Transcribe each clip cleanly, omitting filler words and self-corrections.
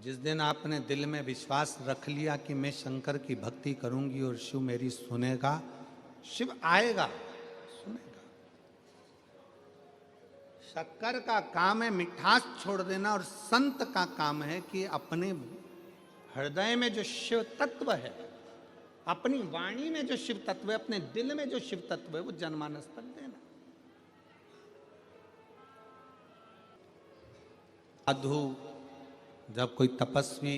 जिस दिन आपने दिल में विश्वास रख लिया कि मैं शंकर की भक्ति करूंगी और शिव मेरी सुनेगा, शिव आएगा, सुनेगा। शक्कर का काम है मिठास छोड़ देना, और संत का काम है कि अपने हृदय में जो शिव तत्व है, अपनी वाणी में जो शिव तत्व है, अपने दिल में जो शिव तत्व है, वो जनमानस तक देना। साधु, जब कोई तपस्वी,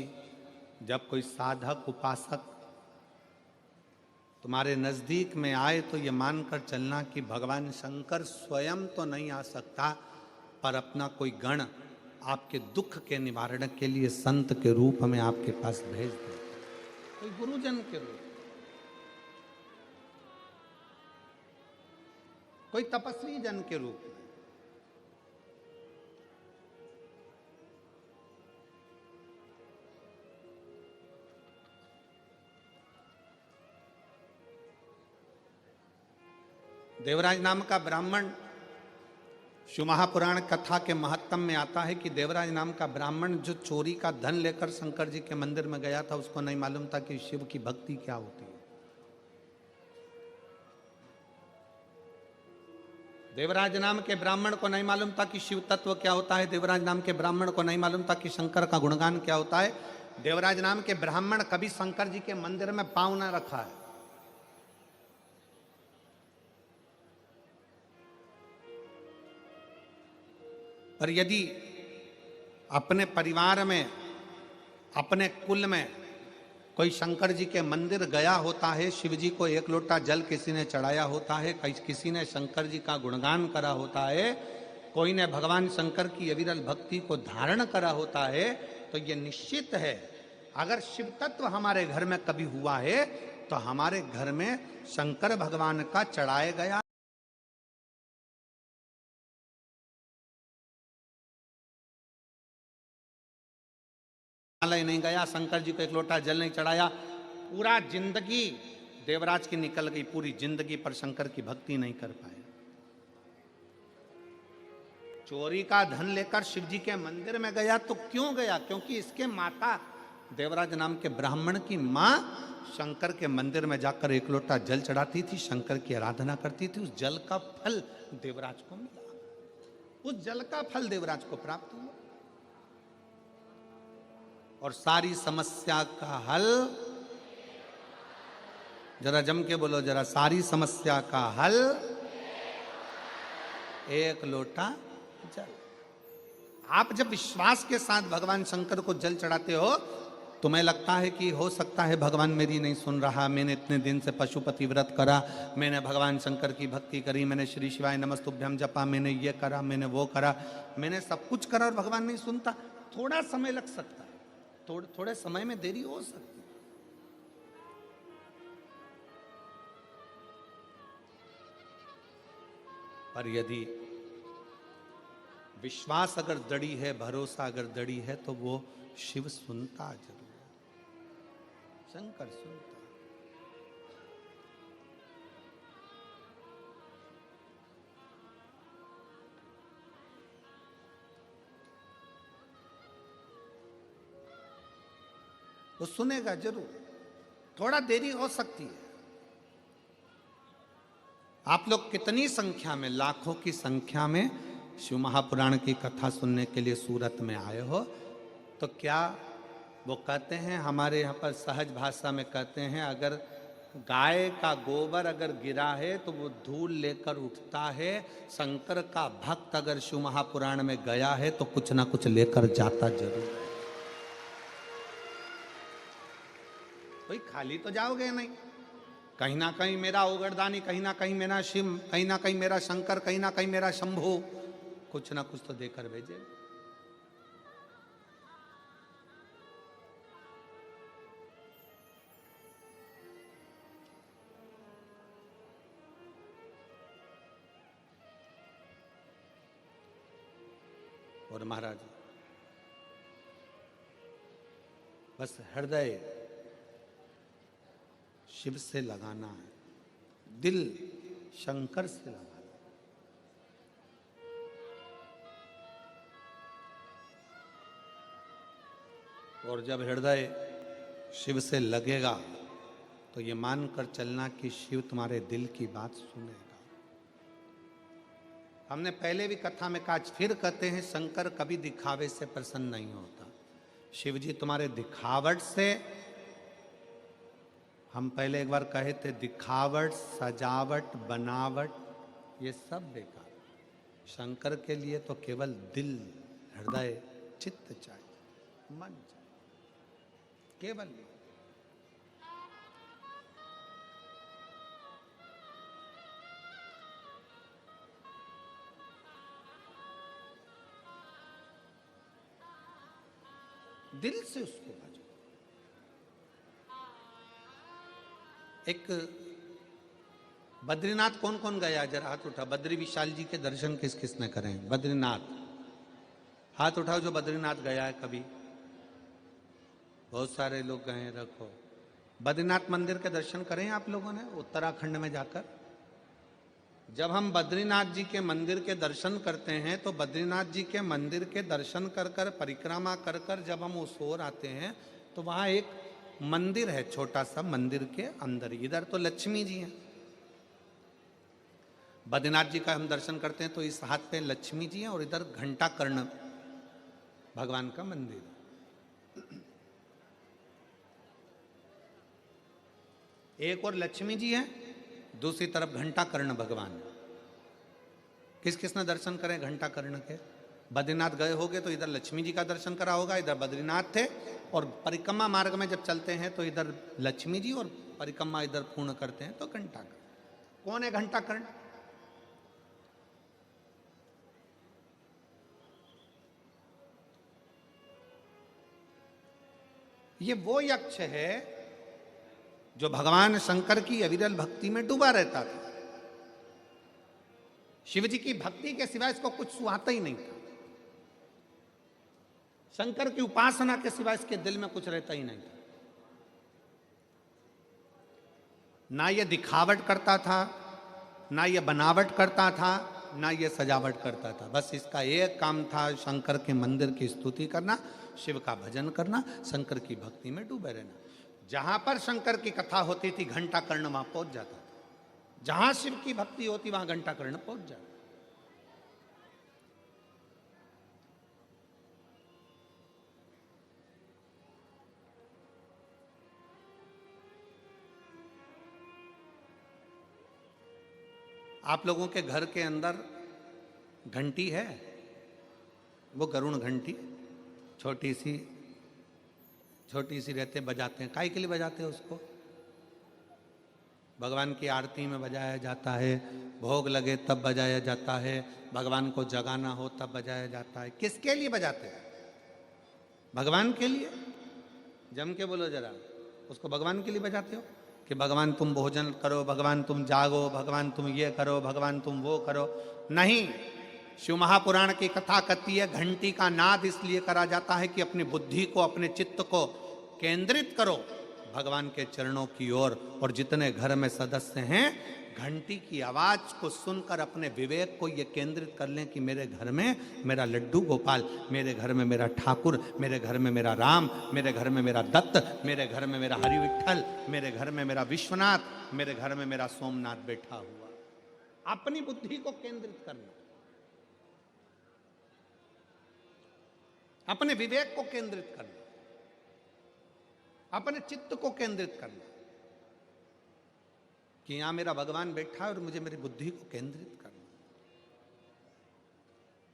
जब कोई साधक उपासक तुम्हारे नजदीक में आए तो ये मानकर चलना कि भगवान शंकर स्वयं तो नहीं आ सकता, पर अपना कोई गण आपके दुख के निवारण के लिए संत के रूप में आपके पास भेज दे, कोई गुरुजन के रूप, कोई तपस्वी जन के रूप में। देवराज नाम का ब्राह्मण, शिव महापुराण कथा के महत्तम में आता है कि देवराज नाम का ब्राह्मण जो चोरी का धन लेकर शंकर जी के मंदिर में गया था, उसको नहीं मालूम था कि शिव की भक्ति क्या होती है। देवराज नाम के ब्राह्मण को नहीं मालूम था कि शिव तत्व क्या होता है। देवराज नाम के ब्राह्मण को नहीं मालूम था कि शंकर का गुणगान क्या होता है। देवराज नाम के ब्राह्मण कभी शंकर जी के मंदिर में पांव न रखा है। पर यदि अपने परिवार में, अपने कुल में कोई शंकर जी के मंदिर गया होता है, शिव जी को एक लोटा जल किसी ने चढ़ाया होता है, किसी ने शंकर जी का गुणगान करा होता है, कोई ने भगवान शंकर की अविरल भक्ति को धारण करा होता है, तो ये निश्चित है अगर शिव तत्व हमारे घर में कभी हुआ है तो हमारे घर में शंकर भगवान का चढ़ाए गया नहीं गया, शंकर जी को एक लोटा जल नहीं चढ़ाया, पूरा जिंदगी देवराज की निकल गई, पूरी जिंदगी पर शंकर की भक्ति नहीं कर पाए। चोरी का धन लेकर शिव जी के मंदिर में गया तो क्यों गया? क्योंकि इसके माता देवराज नाम के ब्राह्मण की मां शंकर के मंदिर में जाकर एक लोटा जल चढ़ाती थी, शंकर की आराधना करती थी। उस जल का फल देवराज को मिला, उस जल का फल देवराज को प्राप्त हुआ, और सारी समस्या का हल, जरा जम के बोलो जरा, सारी समस्या का हल एक लोटा जल। आप जब विश्वास के साथ भगवान शंकर को जल चढ़ाते हो, तुम्हें लगता है कि हो सकता है भगवान मेरी नहीं सुन रहा, मैंने इतने दिन से पशुपति व्रत करा, मैंने भगवान शंकर की भक्ति करी, मैंने श्री शिवाय नमस्तुभ्यम जपा, मैंने ये करा, मैंने वो करा, मैंने सब कुछ करा और भगवान नहीं सुनता। थोड़ा समय लग सकता है, थोड़े समय में देरी हो सकती है, पर यदि विश्वास अगर दृढ़ी है, भरोसा अगर दृढ़ी है, तो वो शिव सुनता जरूर है, शंकर सुनता। वो सुनेगा जरूर, थोड़ा देरी हो सकती है। आप लोग कितनी संख्या में, लाखों की संख्या में शिव महापुराण की कथा सुनने के लिए सूरत में आए हो, तो क्या वो कहते हैं, हमारे यहाँ पर सहज भाषा में कहते हैं, अगर गाय का गोबर अगर गिरा है तो वो धूल लेकर उठता है, शंकर का भक्त अगर शिव महापुराण में गया है तो कुछ ना कुछ लेकर जाता जरूर है। कोई खाली तो जाओगे नहीं, कहीं ना कहीं मेरा ओगरदानी, कहीं ना कहीं मेरा शिव, कहीं ना कहीं मेरा शंकर, कहीं ना कहीं मेरा शंभू, कुछ ना कुछ तो देकर भेजे। और महाराज बस हृदय शिव से लगाना है, दिल शंकर से लगाना। और जब हृदय शिव से लगेगा तो ये मानकर चलना कि शिव तुम्हारे दिल की बात सुनेगा। हमने पहले भी कथा में कहा, फिर कहते हैं शंकर कभी दिखावे से प्रसन्न नहीं होता। शिव जी तुम्हारे दिखावट से, हम पहले एक बार कहे थे, दिखावट, सजावट, बनावट ये सब बेकार। शंकर के लिए तो केवल दिल, हृदय, चित्त चाहिए, मन चाहिए, केवल ये। दिल से उसको भजो। एक बद्रीनाथ कौन कौन गया, जरा हाथ उठा। बद्री विशाल जी के दर्शन किस किसने करे? बद्रीनाथ, हाथ उठाओ जो बद्रीनाथ गया है कभी। बहुत सारे लोग गए, रखो। बद्रीनाथ मंदिर के दर्शन करें आप लोगों ने उत्तराखंड में जाकर? जब हम बद्रीनाथ जी के मंदिर के दर्शन करते हैं तो बद्रीनाथ जी के मंदिर के दर्शन कर कर, परिक्रमा कर कर जब हम उस ओर आते हैं तो वहां एक मंदिर है, छोटा सा। मंदिर के अंदर इधर तो लक्ष्मी जी हैं, बद्रीनाथ जी का हम दर्शन करते हैं तो इस हाथ पे लक्ष्मी जी हैं और इधर घंटा कर्ण भगवान का मंदिर। एक और लक्ष्मी जी है, दूसरी तरफ घंटा कर्ण भगवान। किस किसने दर्शन करें घंटा कर्ण के? बद्रीनाथ गए होगे तो इधर लक्ष्मी जी का दर्शन करा होगा, इधर बद्रीनाथ थे। और परिक्रमा मार्ग में जब चलते हैं तो इधर लक्ष्मी जी और परिक्रमा इधर पूर्ण करते हैं तो घंटा कर्ण। कौन है घंटा कर्ण? ये वो यक्ष है जो भगवान शंकर की अविरल भक्ति में डूबा रहता था। शिव जी की भक्ति के सिवाय इसको कुछ सुहाता ही नहीं था। शंकर की उपासना के सिवाय इसके दिल में कुछ रहता ही नहीं था। ना ये दिखावट करता था, ना ये बनावट करता था, ना ये सजावट करता था। बस इसका एक काम था, शंकर के मंदिर की स्तुति करना, शिव का भजन करना, शंकर की भक्ति में डूबे रहना। जहां पर शंकर की कथा होती थी घंटा कर्ण वहां पहुंच जाता था। जहां शिव की भक्ति होती वहां घंटा कर्ण पहुंच जाता। आप लोगों के घर के अंदर घंटी है, वो गरुण घंटी, छोटी सी रहते, बजाते हैं। काहे के लिए बजाते हैं उसको? भगवान की आरती में बजाया जाता है, भोग लगे तब बजाया जाता है, भगवान को जगाना हो तब बजाया जाता है। किसके लिए बजाते हैं? भगवान के लिए। जम के बोलो जरा, उसको भगवान के लिए बजाते हो कि भगवान तुम भोजन करो, भगवान तुम जागो, भगवान तुम ये करो, भगवान तुम वो करो? नहीं। शिव महापुराण की कथा कहती है घंटी का नाद इसलिए करा जाता है कि अपनी बुद्धि को, अपने चित्त को केंद्रित करो भगवान के चरणों की ओर। और जितने घर में सदस्य हैं घंटी की आवाज को सुनकर अपने विवेक को ये केंद्रित कर लें कि मेरे घर में मेरा लड्डू गोपाल, मेरे घर में मेरा ठाकुर, मेरे घर में मेरा राम, मेरे घर में मेरा दत्त, मेरे घर में मेरा हरि विठल, मेरे घर में मेरा विश्वनाथ, मेरे घर में मेरा सोमनाथ बैठा हुआ। अपनी बुद्धि को केंद्रित करना, अपने विवेक को केंद्रित करना, अपने चित्त को केंद्रित करना कि यहां मेरा भगवान बैठा है और मुझे मेरी बुद्धि को केंद्रित करना।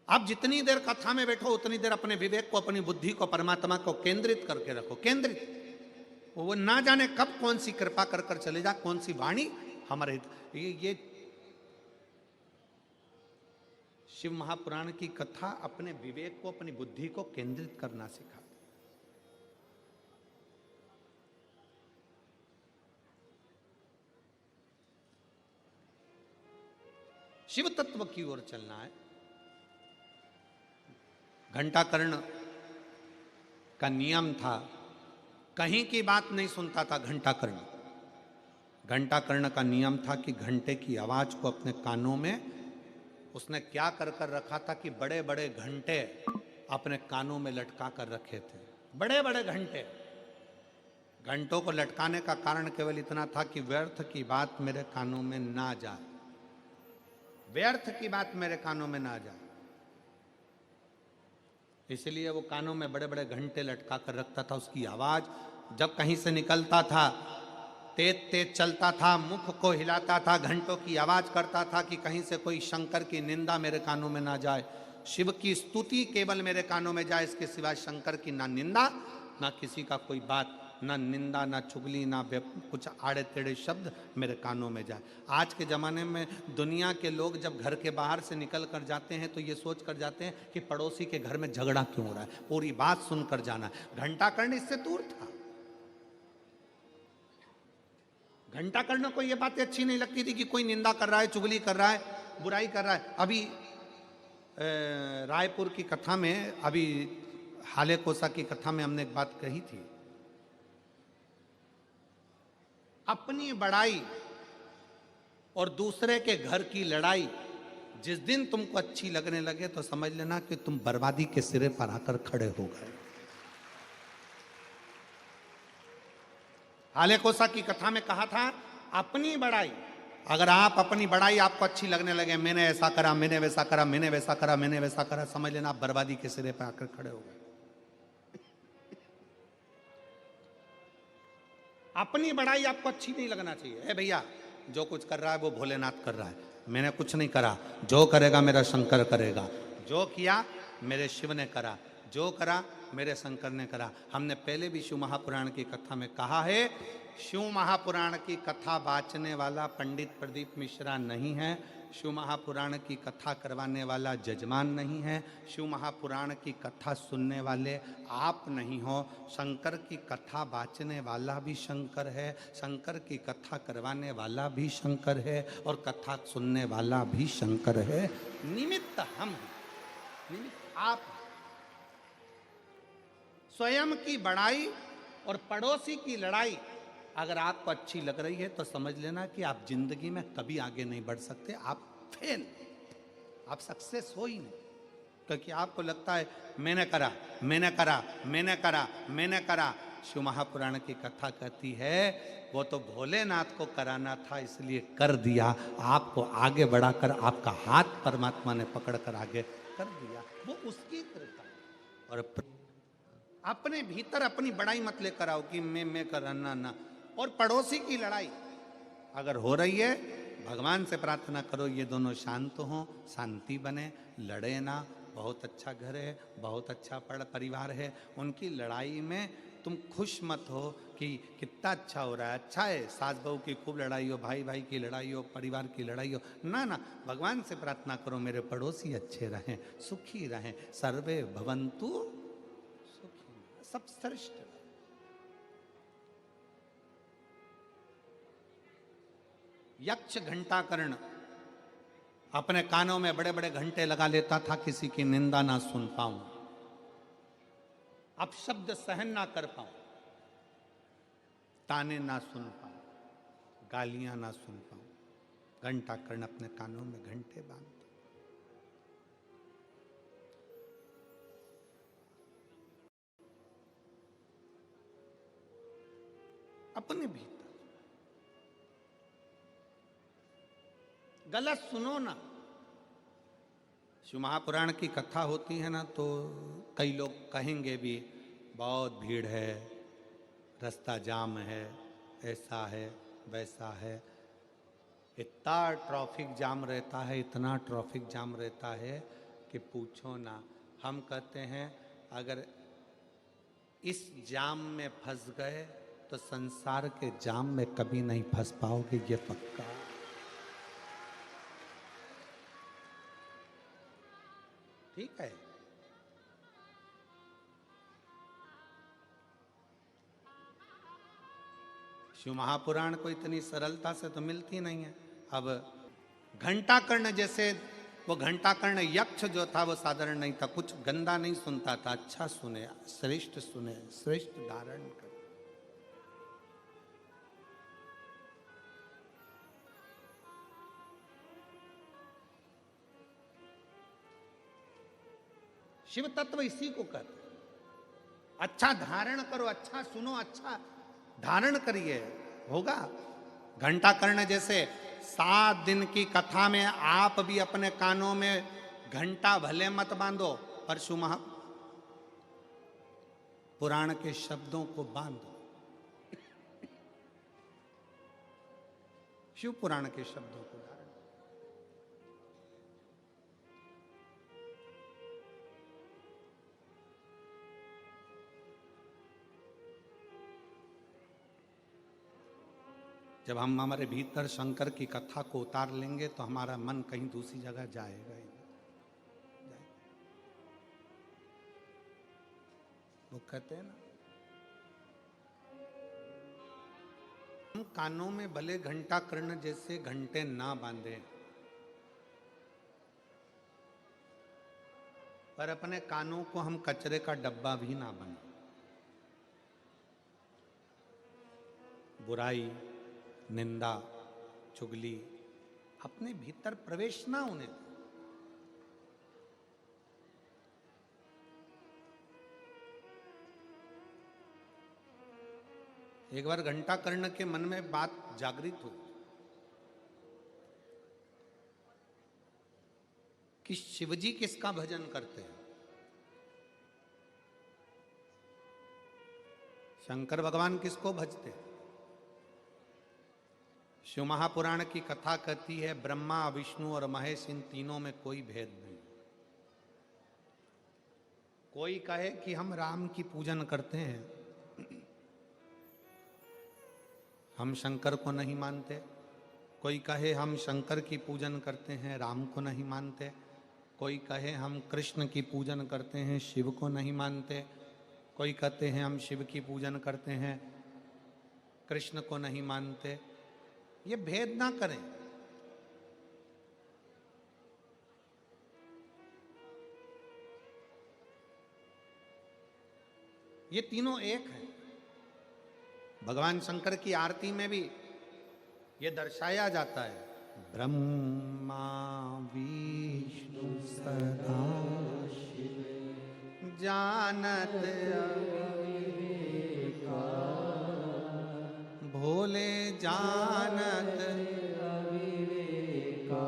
आप जितनी देर कथा में बैठो उतनी देर अपने विवेक को, अपनी बुद्धि को, परमात्मा को केंद्रित करके रखो। केंद्रित, वो ना जाने कब कौन सी कृपा कर कर चले जा, कौन सी वाणी हमारे ये शिव महापुराण की कथा अपने विवेक को, अपनी बुद्धि को केंद्रित करना सिखा। शिव तत्व की ओर चलना है। घंटा कर्ण का नियम था, कहीं की बात नहीं सुनता था घंटा कर्ण। घंटा कर्ण का नियम था कि घंटे की आवाज को अपने कानों में उसने क्या कर कर रखा था कि बड़े बड़े घंटे अपने कानों में लटका कर रखे थे। बड़े बड़े घंटे, घंटों को लटकाने का कारण केवल इतना था कि व्यर्थ की बात मेरे कानों में ना जाए, व्यर्थ की बात मेरे कानों में ना जाए। इसलिए वो कानों में बड़े बड़े घंटे लटका कर रखता था। उसकी आवाज जब कहीं से निकलता था, तेज तेज चलता था, मुख को हिलाता था, घंटों की आवाज करता था कि कहीं से कोई शंकर की निंदा मेरे कानों में ना जाए, शिव की स्तुति केवल मेरे कानों में जाए, इसके सिवाय शंकर की ना निंदा, ना किसी का कोई बात, ना निंदा, ना चुगली, ना कुछ आड़े टेढ़े शब्द मेरे कानों में जाए। आज के ज़माने में दुनिया के लोग जब घर के बाहर से निकल कर जाते हैं तो ये सोच कर जाते हैं कि पड़ोसी के घर में झगड़ा क्यों हो रहा है, पूरी बात सुनकर जाना है। घंटा कर्ण इससे दूर था। घंटा कर्ण को ये बातें अच्छी नहीं लगती थी कि कोई निंदा कर रहा है, चुगली कर रहा है, बुराई कर रहा है। अभी रायपुर की कथा में, अभी हाले कोसा की कथा में हमने एक बात कही थी, अपनी बड़ाई और दूसरे के घर की लड़ाई जिस दिन तुमको अच्छी लगने लगे तो समझ लेना कि तुम बर्बादी के सिरे पर आकर खड़े हो गए। हाले कोसा की कथा में कहा था, अपनी बड़ाई, अगर आप अपनी बड़ाई आपको अच्छी लगने लगे, मैंने ऐसा करा, मैंने वैसा करा, मैंने वैसा करा, मैंने वैसा करा, समझ लेना आप बर्बादी के सिरे पर आकर खड़े हो गए। अपनी बड़ाई आपको अच्छी नहीं लगना चाहिए। भैया जो कुछ कर रहा है वो भोलेनाथ कर रहा है, मैंने कुछ नहीं करा, जो करेगा मेरा शंकर करेगा, जो किया मेरे शिव ने करा, जो करा मेरे शंकर ने करा। हमने पहले भी शिव महापुराण की कथा में कहा है, शिव महापुराण की कथा वाचने वाला पंडित प्रदीप मिश्रा नहीं है, शिव महापुराण की कथा करवाने वाला जजमान नहीं है, शिव महापुराण की कथा सुनने वाले आप नहीं हो। शंकर की कथा वाचने वाला भी शंकर है, शंकर की कथा करवाने वाला भी शंकर है, और कथा सुनने वाला भी शंकर है। निमित्त हम हैं, निमित्त आप। स्वयं की बड़ाई और पड़ोसी की लड़ाई अगर आपको अच्छी लग रही है तो समझ लेना कि आप जिंदगी में कभी आगे नहीं बढ़ सकते, आप फेल, आप सक्सेस हो ही नहीं। क्योंकि आपको लगता है मैंने करा, मैंने करा, मैंने करा, मैंने करा। शिव महापुराण की कथा कहती है वो तो भोलेनाथ को कराना था इसलिए कर दिया, आपको आगे बढ़ाकर आपका हाथ परमात्मा ने पकड़कर आगे कर दिया, वो उसकी कृपा। और अपने भीतर अपनी बड़ाई मत लेकर आओ कि मैं कराना ना। और पड़ोसी की लड़ाई अगर हो रही है, भगवान से प्रार्थना करो ये दोनों शांत हों, शांति बने, लड़े ना। बहुत अच्छा घर है, बहुत अच्छा परिवार है, उनकी लड़ाई में तुम खुश मत हो कि कितना अच्छा हो रहा है, अच्छा है, सास बहू की खूब लड़ाई हो, भाई भाई की लड़ाई हो, परिवार की लड़ाई हो, ना ना। भगवान से प्रार्थना करो मेरे पड़ोसी अच्छे रहें, सुखी रहें, सर्वे भवन्तु सुखी, सब श्रेष्ठ। यक्ष घंटाकर्ण अपने कानों में बड़े बड़े घंटे लगा लेता था, किसी की निंदा ना सुन पाऊं, अपशब्द सहन ना कर पाऊं, ताने ना सुन पाऊं, गालियां ना सुन पाऊं। घंटाकर्ण अपने कानों में घंटे बांधता, अपने भीतर। गलत सुनो ना। शिव महापुराण की कथा होती है ना तो कई लोग कहेंगे भी बहुत भीड़ है, रास्ता जाम है, ऐसा है, वैसा है। इतना ट्रैफिक जाम रहता है, इतना ट्रैफिक जाम रहता है कि पूछो ना। हम कहते हैं अगर इस जाम में फंस गए तो संसार के जाम में कभी नहीं फंस पाओगे, ये पक्का। ठीक है, शिव महापुराण को इतनी सरलता से तो मिलती नहीं है। अब घंटाकर्ण जैसे, वो घंटाकर्ण यक्ष जो था वो साधारण नहीं था, कुछ गंदा नहीं सुनता था, अच्छा सुने, श्रेष्ठ सुने, श्रेष्ठ धारण कर। शिव तत्व इसी को कहते हैं। अच्छा धारण करो, अच्छा सुनो, अच्छा धारण करिए, होगा। घंटा कर्ण जैसे 7 दिन की कथा में आप भी अपने कानों में घंटा भले मत बांधो, परशु महा पुराण के शब्दों को बांधो, शिव पुराण के शब्दों को धारण। जब हम हमारे भीतर शंकर की कथा को उतार लेंगे तो हमारा मन कहीं दूसरी जगह जाएगा ही नहीं। वो कहते हैं ना, हम कानों में भले घंटा कर्ण जैसे घंटे ना बांधे, पर अपने कानों को हम कचरे का डब्बा भी ना बने। बुराई, निंदा, चुगली अपने भीतर प्रवेश ना होने दें। एक बार घंटा कर्ण के मन में बात जागृत हुई कि शिवजी किसका भजन करते हैं। शंकर भगवान किसको भजते हैं? शिव महापुराण की कथा कहती है ब्रह्मा, विष्णु और महेश इन तीनों में कोई भेद नहीं। कोई कहे कि हम राम की पूजन करते हैं, हम शंकर को नहीं मानते। कोई कहे हम शंकर की पूजन करते हैं, राम को नहीं मानते। कोई कहे हम कृष्ण की पूजन करते हैं, शिव को नहीं मानते। कोई कहते हैं हम शिव की पूजन करते हैं, कृष्ण को नहीं मानते। ये भेद ना करें। ये तीनों एक हैं। भगवान शंकर की आरती में भी ये दर्शाया जाता है, ब्रह्मा विष्णु सदा शिव जानत अविवेका, भोले जानत अविवेका,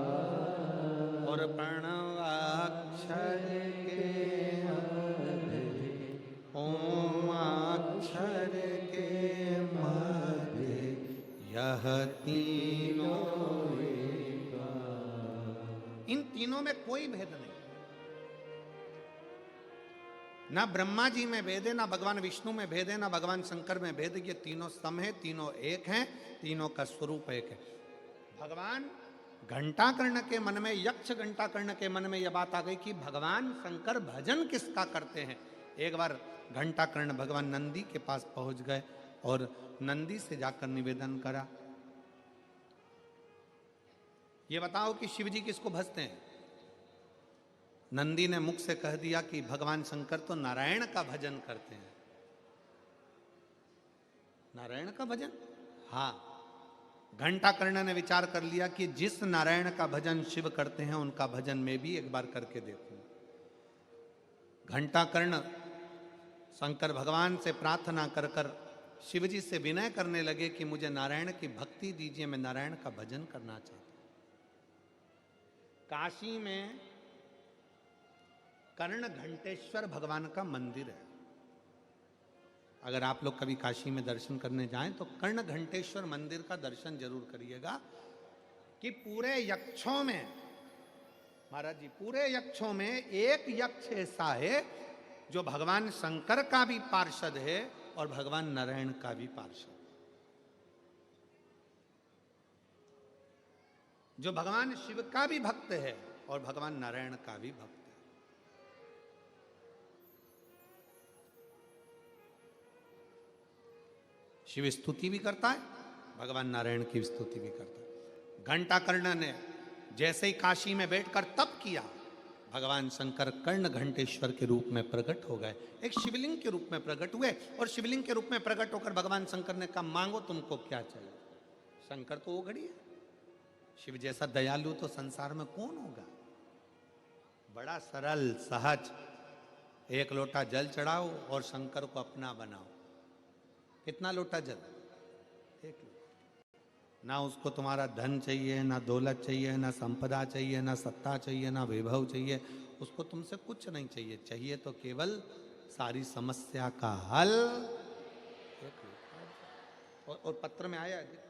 और प्रणवाक्षर के मध्य, ओम अक्षर के मध्य, यह तीनों एका। इन तीनों में कोई भेद नहीं। ना ब्रह्मा जी में भेद है, ना भगवान विष्णु में भेद है, ना भगवान शंकर में भेद है। ये तीनों सम है, तीनों एक हैं, तीनों का स्वरूप एक है। भगवान घंटा कर्ण के मन में, यक्ष घंटा कर्ण के मन में यह बात आ गई कि भगवान शंकर भजन किसका करते हैं। एक बार घंटा कर्ण भगवान नंदी के पास पहुंच गए और नंदी से जाकर निवेदन करा, ये बताओ कि शिव जी किसको भजते हैं। नंदी ने मुख से कह दिया कि भगवान शंकर तो नारायण का भजन करते हैं। नारायण का भजन? हाँ। घंटा कर्ण ने विचार कर लिया कि जिस नारायण का भजन शिव करते हैं उनका भजन मैं भी एक बार करके देखूं। घंटा कर्ण शंकर भगवान से प्रार्थना कर कर शिव जी से विनय करने लगे कि मुझे नारायण की भक्ति दीजिए, मैं नारायण का भजन करना चाहता हूं। काशी में कर्ण घंटेश्वर भगवान का मंदिर है। अगर आप लोग कभी काशी में दर्शन करने जाएं तो कर्ण घंटेश्वर मंदिर का दर्शन जरूर करिएगा कि पूरे यक्षों में, महाराज जी, पूरे यक्षों में एक यक्ष ऐसा है जो भगवान शंकर का भी पार्षद है और भगवान नारायण का भी पार्षद, जो भगवान शिव का भी भक्त है और भगवान नारायण का भी भक्त है। शिव स्तुति भी करता है, भगवान नारायण की स्तुति भी करता है। घंटा कर्ण ने जैसे ही काशी में बैठकर तप किया, भगवान शंकर कर्ण घंटेश्वर के रूप में प्रकट हो गए, एक शिवलिंग के रूप में प्रकट हुए। और शिवलिंग के रूप में प्रकट होकर भगवान शंकर ने कहा, मांगो तुमको क्या चाहिए। शंकर तो वो घड़ी है, शिव जैसा दयालु तो संसार में कौन होगा। बड़ा सरल सहज एक लोटा जल चढ़ाओ और शंकर को अपना बनाओ। कितना लोटा जल? एक लोटा। ना उसको तुम्हारा धन चाहिए, ना दौलत चाहिए, ना संपदा चाहिए, ना सत्ता चाहिए, ना वैभव चाहिए, उसको तुमसे कुछ नहीं चाहिए। चाहिए तो केवल सारी समस्या का हल। एक लोटा। और पत्र में आया है,